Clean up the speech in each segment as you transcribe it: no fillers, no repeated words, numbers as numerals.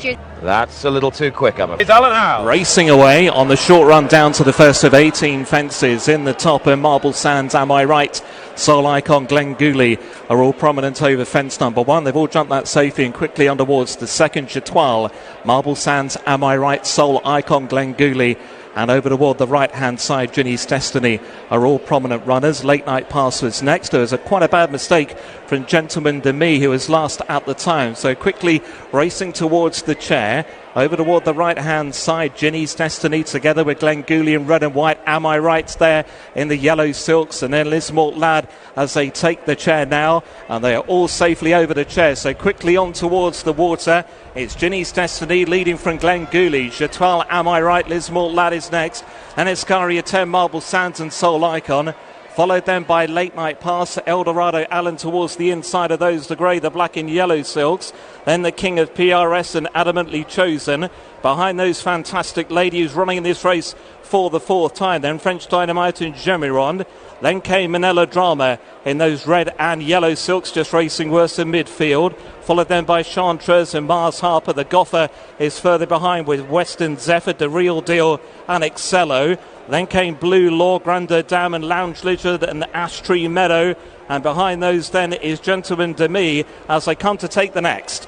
you. That's a little too quick, I'm afraid. It's Alan Howe. Racing away on the short run down to the first of 18 fences in the top, and Marble Sands, Am I Right, Soul Icon, Glen Gooley are all prominent over fence number one. They've all jumped that safely and quickly on towards the second, Jetoile, Marble Sands, Am I Right, Soul Icon, Glen Gooley. And over toward the right-hand side, Ginny's Destiny are all prominent runners. Late Night Pass was next. There was quite a bad mistake from Gentleman Demi, who was last at the time. So quickly racing towards the chair. Over toward the right-hand side, Ginny's Destiny together with Glen Gooley in red and white. Am I Right there in the yellow silks? And then Lisnamult Lad as they take the chair now. And they are all safely over the chair. So quickly on towards the water. It's Ginny's Destiny leading from Glen Gooley. Jetoile, Am I Right? Lisnamult Lad is next. And Escaria 10, Marble Sands and Soul Icon. Followed then by Late Night Pass, Eldorado Allen towards the inside of those, the grey, the black and yellow silks. Then the King of PRS and Adamantly Chosen. Behind those Fantastic Ladies running in this race for the fourth time. Then French Dynamite and Gemiron. Then came Manila Drama in those red and yellow silks, just racing worse in midfield. Followed then by Chanteuse and Mars Harper. The Goffer is further behind with Western Zephyr, The Real Deal and Excello. Then came Blue Law, Grandeur Dam and Lounge Lizard and Aintree Meadow. And behind those then is Gentleman Demi as they come to take the next.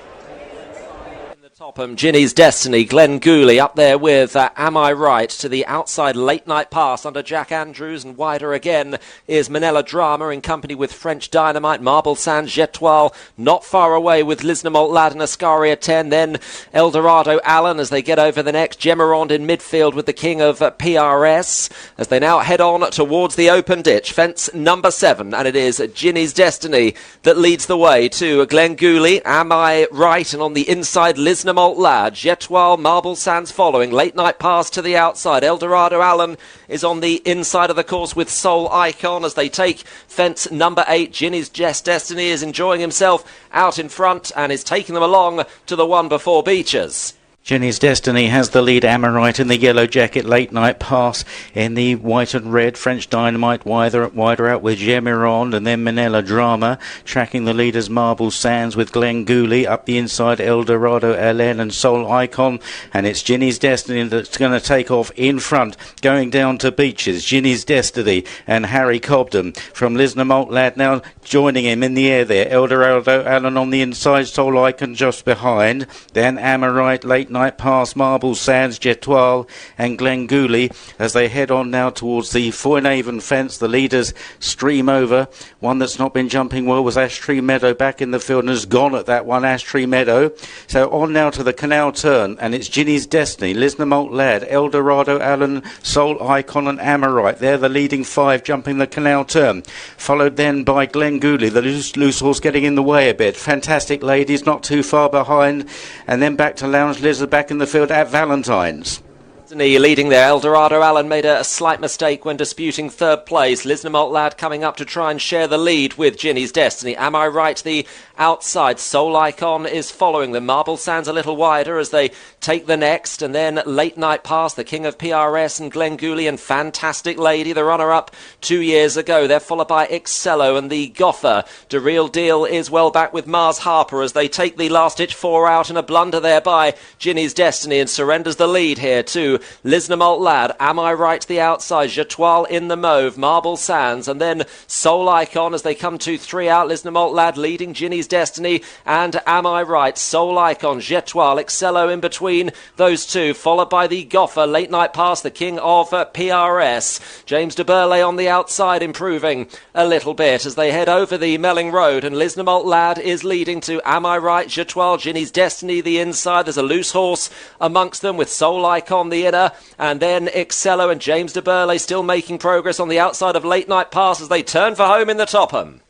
Topham, Ginny's Destiny, Glen Gooley up there with Am I Right to the outside. Late Night Pass under Jack Andrews, and wider again is Manila Drama in company with French Dynamite, Marble Sands, Jetoile not far away with Lisnamult Lad and Escaria 10. Then Eldorado Allen as they get over the next. Gemerond in midfield with the King of PRS as they now head on towards the open ditch. Fence number 7, and it is Ginny's Destiny that leads the way to Glen Gooley, Am I Right, and on the inside Lisnamult Lad, Jetoile, Marble Sands following. Late Night Pass to the outside. Eldorado Allen is on the inside of the course with Soul Icon as they take fence number 8. Ginny's Destiny is enjoying himself out in front and is taking them along to the one before Beechers. Ginny's Destiny has the lead. Amirite in the yellow jacket. Late Night Pass in the white and red. French Dynamite wider out with Gemiron, and then Manila Drama tracking the leaders. Marble Sands with Glen Gooley up the inside. Eldorado Ellen and Soul Icon, and it's Ginny's Destiny that's going to take off in front, going down to Beaches. Ginny's Destiny and Harry Cobden from Lisnamult Lad now joining him in the air there. Eldorado Allen on the inside. Soul Icon just behind. Then Amirite, Late Night Pass, Marble Sands, Jetoile and Glen Gooley as they head on now towards the Foynaven fence. The leaders stream over. One that's not been jumping well was Aintree Meadow back in the field and has gone at that one, Aintree Meadow. So on now to the canal turn, and it's Ginny's Destiny, Lisnamult Lad, Eldorado Allen, Soul Icon and Amirite. They're the leading 5 jumping the canal turn. Followed then by Glen Gooley, the loose horse getting in the way a bit. Fantastic Ladies not too far behind, and then back to Lounge Lizard back in the field at Valentine's. Leading there. Eldorado Allen made a slight mistake when disputing third place. Lisnamult Lad coming up to try and share the lead with Ginny's Destiny. Am I Right the outside? Soul Icon is following them. Marble Sands a little wider as they take the next, and then Late Night Pass, the King of PRS and Glen Gooley and Fantastic Lady, the runner-up 2 years ago. They're followed by Excello and the Goffer. The Real Deal is well back with Mars Harper as they take the last-ditch 4 out, and a blunder there by Ginny's Destiny, and surrenders the lead here to Lisnamult Lad. Am I Right the outside? Jetoile in the mauve, Marble Sands, and then Soul Icon as they come to 3 out. Lisnamult Lad leading Ginny's Destiny and Am I Right? Soul Icon, Jetoile, Excello in between those two, followed by the Goffer. Late Night Pass, the King of PRS. James de Burley on the outside, improving a little bit as they head over the Melling Road, and Lisnamult Lad is leading to Am I Right? Jetoile, Ginny's Destiny the inside. There's a loose horse amongst them with Soul Icon the inner, and then Excello and James de Burley still making progress on the outside of Late Night Pass as they turn for home in the Topham.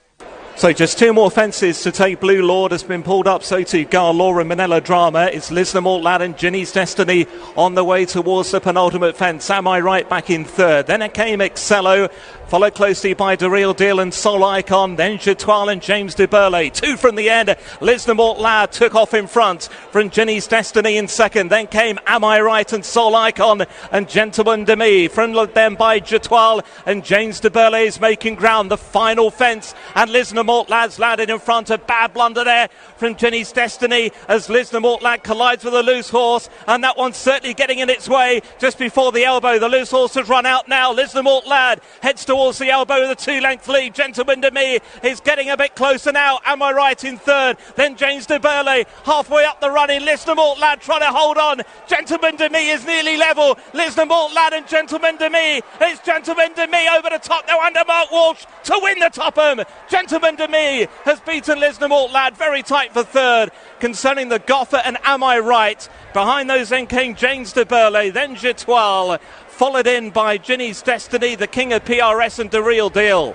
So just 2 more fences to take. Blue Lord has been pulled up, so too Gar Law and Manila Drama. It's Lisnamult Lad and Ginny's Destiny on the way towards the penultimate fence. Am I Right back in third? Then it came Excello, followed closely by The Real Deal and Soul Icon. Then Jetoile and James de Burley. 2 from the end. Lisnamult Lad took off in front from Ginny's Destiny in second. Then came Am I Right and Soul Icon and Gentleman Demi. From them by Jetoile and James de Burley is making ground. The final fence, and Lisnamult Lisnamult Lad's landed in front of bad blunder there from Ginny's Destiny as Lisnamult Lad collides with a loose horse, and that one's certainly getting in its way just before the elbow. The loose horse has run out now. Lisnamult Lad heads towards the elbow with a 2-length lead. Gentleman to Me is getting a bit closer now. Am I Right in third? Then James de Burley halfway up the running. Lisnamult Lad trying to hold on. Gentleman to Me is nearly level. Lisnamult Lad and Gentleman to Me. It's Gentleman to Me over the top now under Mark Walsh to win the Topham. Gentleman to Me has beaten Lisnamult Lad very tight for third. Concerning the Goffer and Am I Right? Behind those then came James de Burley, then Jetoile, followed in by Ginny's Destiny, the King of PRS, and The Real Deal.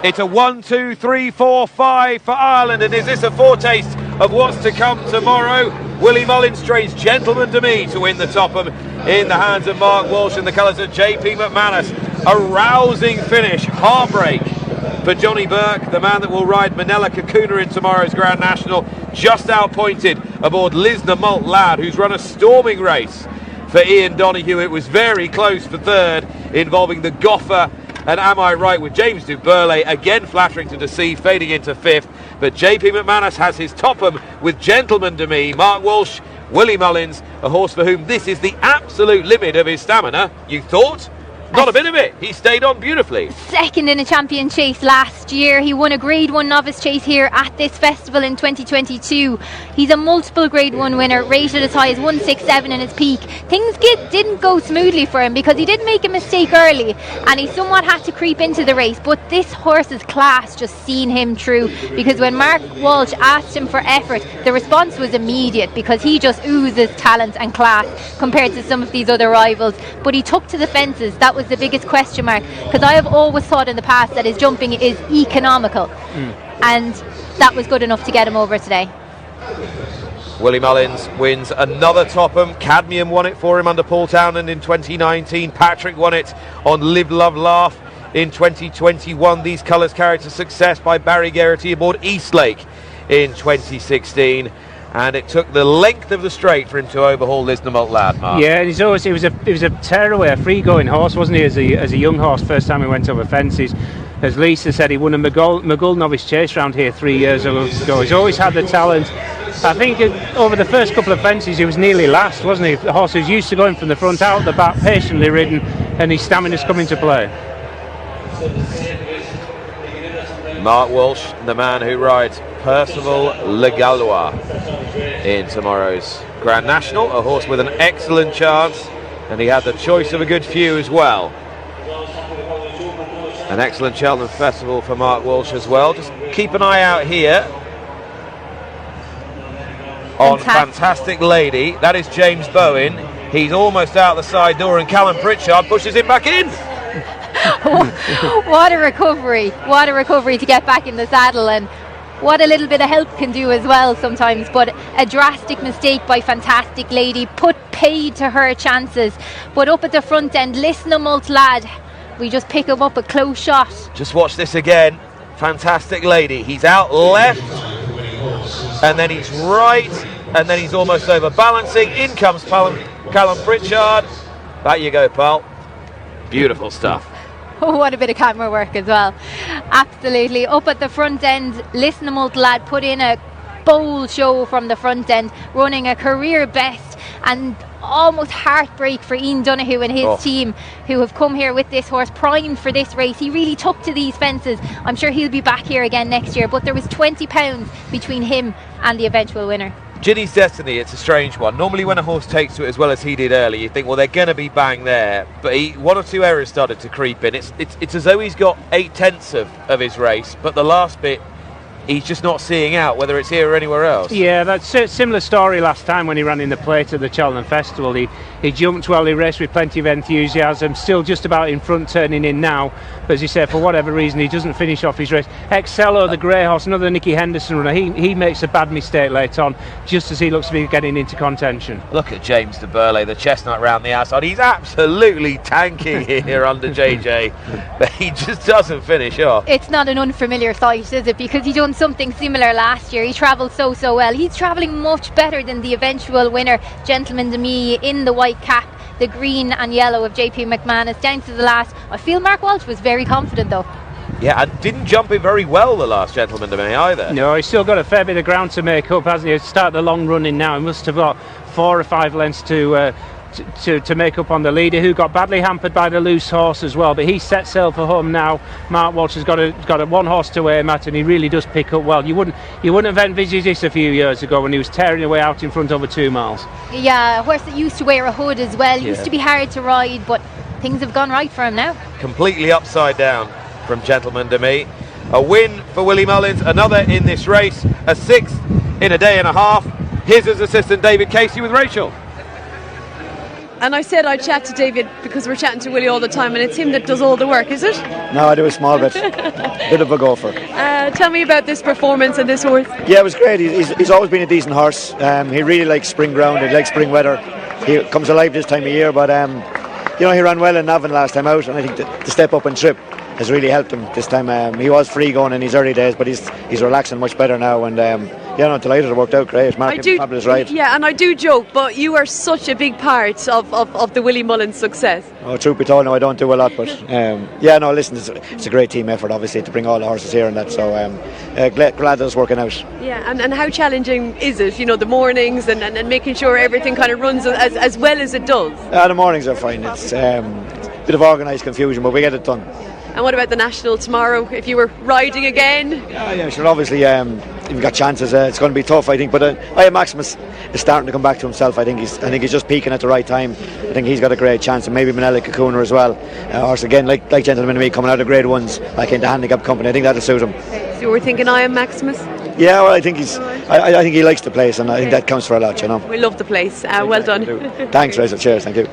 It's a 1, 2, 3, 4, 5 for Ireland, and is this a foretaste of what's to come tomorrow? Willie Mullins trades Gentleman to Me to win the Topham in the hands of Mark Walsh in the colours of JP McManus. A rousing finish, heartbreak for Johnny Burke, the man that will ride Manila Kakuna in tomorrow's Grand National, just outpointed aboard Lisnamult Lad, who's run a storming race for Ian Donoghue. It was very close for third, involving the Goffer and Am I Right, with James de Burley again flattering to deceive, fading into fifth. But JP McManus has his Topham with Gentleman to Me. Mark Walsh, Willie Mullins, a horse for whom this is the absolute limit of his stamina. You thought? Not a bit of it. He stayed on beautifully. Second in a champion chase last year. He won a Grade 1 novice chase here at this festival in 2022. He's a multiple Grade 1 winner, rated as high as 167 in his peak. Things didn't go smoothly for him because he did make a mistake early and he somewhat had to creep into the race. But this horse's class just seen him through, because when Mark Walsh asked him for effort, the response was immediate because he just oozes talent and class compared to some of these other rivals. But he took to the fences. That was the biggest question mark, because I have always thought in the past that his jumping is economical, and that was good enough to get him over today. Willie Mullins wins another Topham. Cadmium won it for him under Paul Townend in 2019. Patrick won it on Live, Love, Laugh in 2021. These colours carried to success by Barry Geraghty aboard Eastlake in 2016. And it took the length of the straight for him to overhaul Lisnamult Lad, Mark. Yeah, and he was a tearaway, a free-going horse, wasn't he, as a young horse, first time he went over fences. As Lisa said, he won a Maghull novice chase round here 3 years ago. He's always had the talent. I think over the first couple of fences he was nearly last, wasn't he? The horse was used to going from the front out the back, patiently ridden, and his stamina's come into play. Mark Walsh, the man who rides Percival Le Gallois in tomorrow's Grand National, a horse with an excellent chance, and he had the choice of a good few as well. An excellent Cheltenham Festival for Mark Walsh as well. Just keep an eye out here on Fantastic Lady. That is James Bowen. He's almost out the side door, and Callum Pritchard pushes him back in. What a recovery to get back in the saddle, and what a little bit of help can do as well sometimes. But a drastic mistake by Fantastic Lady put paid to her chances. But up at the front end, Lisnamult Lad, we just pick him up a close shot. Just watch this again. Fantastic Lady, he's out left and then he's right, and then he's almost overbalancing. In comes Callum Pritchard. Back you go, pal. Beautiful stuff. Oh, what a bit of camera work as well. Absolutely. Up at the front end, Lisnamult Lad put in a bold show from the front end, running a career best, and almost heartbreak for Ian Donoghue and his team, who have come here with this horse primed for this race. He really took to these fences. I'm sure he'll be back here again next year, but there was £20 between him and the eventual winner. Ginny's Destiny, it's a strange one. Normally when a horse takes to it as well as he did early, you think, well, they're going to be bang there. But one or two errors started to creep in. It's as though he's got 8/10 of his race, but the last bit, he's just not seeing out, whether it's here or anywhere else. Yeah, that's a similar story last time when he ran in the plate at the Cheltenham Festival. He jumped well, he raced with plenty of enthusiasm, still just about in front, turning in now. But as you say, for whatever reason, he doesn't finish off his race. Excello, the grey horse, another Nicky Henderson runner, he makes a bad mistake late on, just as he looks to be getting into contention. Look at James de Burley, the chestnut round the outside. He's absolutely tanking here under JJ, but he just doesn't finish off. It's not an unfamiliar sight, is it? Because he done something similar last year. He travelled so well. He's travelling much better than the eventual winner, Gentleman to Me, in the white cap, the green and yellow of JP McManus, down to the last. I feel Mark Walsh was very confident though. Yeah, and didn't jump it very well, the last gentleman to me either. No, he's still got a fair bit of ground to make up, hasn't he? Start the long running now. He must have got 4 or 5 lengths to make up on the leader, who got badly hampered by the loose horse as well. But he set sail for home now. Mark Walsh has got a 1 horse to aim at, and he really does pick up well. You wouldn't have envisaged this a few years ago when he was tearing away out in front over 2 miles. Yeah, a horse that used to wear a hood as well. Used to be hard to ride, but things have gone right for him now. Completely upside down from Gentleman to Me. A win for Willie Mullins, another in this race, a 6th in a day and a half. Here's his assistant David Casey with Rachel. And I said I'd chat to David because we're chatting to Willie all the time, and it's him that does all the work, is it? No, I do a small bit. Bit of a gopher. Tell me about this performance and this horse. Yeah, it was great. He's always been a decent horse. He really likes spring ground. He likes spring weather. He comes alive this time of year, but he ran well in Navan last time out, and I think the step up and trip has really helped him this time. He was free going in his early days, but he's relaxing much better now, and delighted it worked out great. Mark had a fabulous ride. Yeah, and I do joke, but you are such a big part of the Willie Mullins success. Oh, truth be told, no, I don't do a lot, but listen, it's a great team effort, obviously, to bring all the horses here and that, so glad that it's working out. Yeah, and how challenging is it, the mornings and making sure everything kind of runs as well as it does? The mornings are fine. It's a bit of organised confusion, but we get it done. And what about the National tomorrow, if you were riding again? Yeah, sure, obviously, if you've got chances, it's going to be tough, I think, but Maximus is starting to come back to himself. I think he's just peaking at the right time. I think he's got a great chance, and maybe Manella Cocooner as well. Horse again, like Gentleman to Me, coming out of grade 1s, like into handicap company. I think that'll suit him. So you were thinking I am Maximus? Yeah, well, I think I think he likes the place, and I think that counts for a lot, We love the place. Well done. Thanks, Rachel. Cheers, thank you.